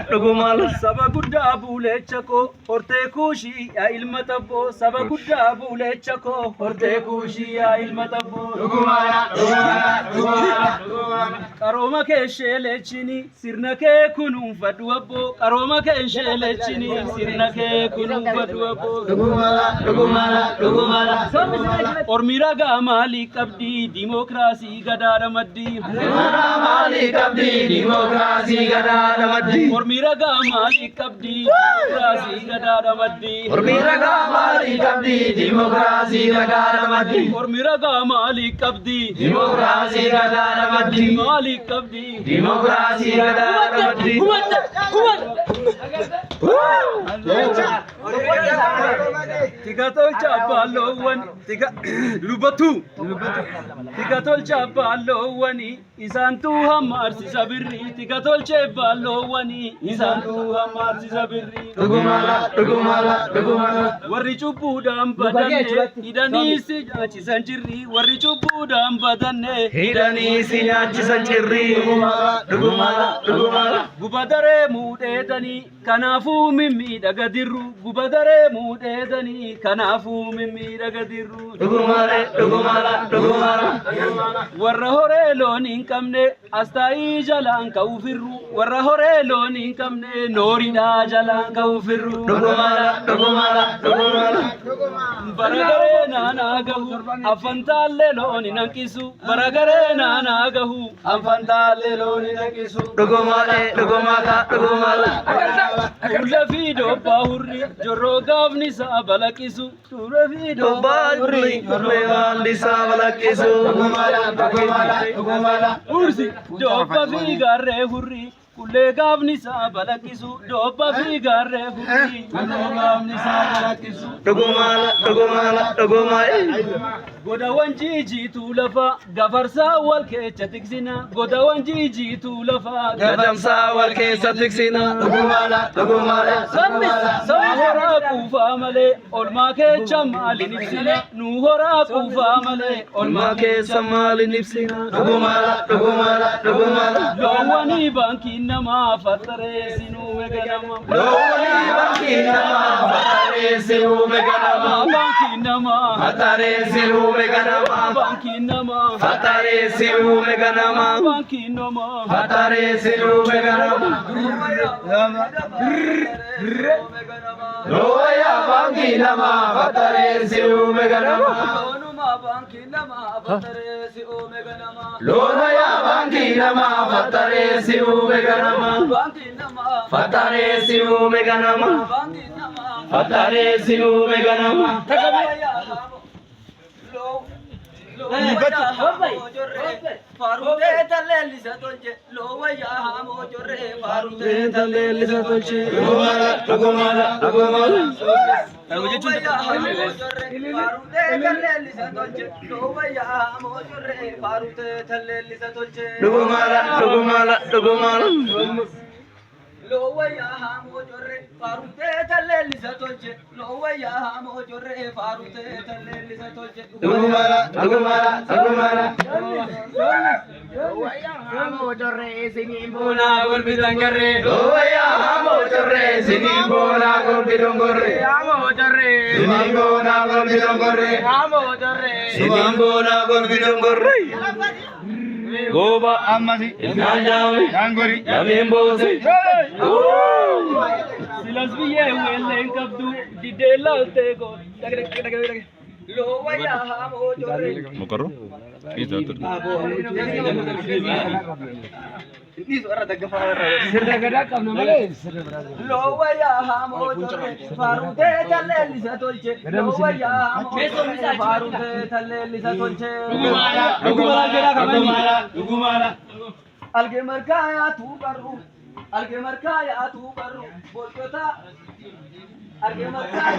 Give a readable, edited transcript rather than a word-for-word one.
dhugumala saba guddaa buulecha koo hortee kuushii yaa ilma tabboo saba guddaa buulecha koo hortee kuushii yaa ilma tabboo qarooma kee sheelechini sirna kee kunuunfadhu abboo qarooma kee sheelechini sirna kee kunuunfadhu abboo ormi ragaa maalii qabdi dimokiraasii gadaadha maddii maalii qabdi dimokiraasii gadaadha maddii ormi ragaa maalii qabdi dimokiraasii gadaadha maddii ormi ragaa maalii qabdi dimokiraasii gadaadha maddii ormi ragaa maalii qabdi dimokiraasii gadaadha maddii maalii qabdi dimokiraasii gadaadha maddii tika tolcha balloowwan tika lubatu tika tolcha balloowwani isaantu hammarsisa birrii tika tolche balloowwani isaantu hammarsisa birrii dhugumala warri cubbuudhaan badanne hidhanii si nyaachisan jirri warri cubbuudhaan badanne hidhanii si nyaachisan jirri dhugumala gubadaree muudheedanii kanaafuu mimmiidhaga dirru gubadaree muudheedanii kanaafuu mimmiidhaga dirru dhugumala warra horee loon hin qabne astaayii jalaan ka'uufirru warra horee loon hin qabne nooridhaa jalaan ka'uufirru dhugumala baragaree naanaa gahu affantaallee loon hin hanqisu baragaree naanaa gahu affantaallee loon hin hanqisu dhugumala Tuula fi dobbaa hurri jorroo gaafni isaa balaqisu tuula fi dobbaa hurri jorroo gaafni isaa balaqisu ursi dobba fi gaarree hurri kullee gaafni isaa balaqisu dobba fi gaarree hurri kullee gaafni isaa balaqisu dhugumala godawan jiijiitu lafa gafarsaa wal keessa tiksina godawan jiijiitu lafa gadamsaa wal keessa tiksina dhugumala sabni horaa quufaa malee olmaa keessa maalin ibsina nu horaa quufaa malee olmaa keessa maalin ibsina dhugumala loowwanii baankiin namaa fattareessinuu meganama loowwanii baankiin namaa fattareessinuu meganama baankiin namaa fattareessinuu meganama baankiin namaa fattareessinuu meganama baankiin namaa fattareessinuu meganama looya baankiin namaa fattareessinuu meganama banki nama fataresi omeganama lona ya banki nama fataresi omeganama banki nama fataresi omeganama banki nama fataresi omeganama farute talelisa tolche lowaya hamo jorre farute talelisa tolche dhugumala Lowaya hamo jorre farute talelisa tolche lowaya hamo jorre farute talelisa tolche dhugumala lowaya hamo jorre sinimbola golbidangare lowaya hamo jorre sinimbola golbidangare hamo jorre sinimbola golbidangare hamo jorre sinimbola golbidangare Goba amasi ilkanjawe yangori yamembosi silas biye welle kabdu didela tego lowaya hamo jorre Mukarro itu ini suara dagafara sirda gada kamna male lowaya hamo jorre farute talelisa tolche lowaya hamo farute talelisa tolche dhugumala alge markaya tu barru bolkota alge markaya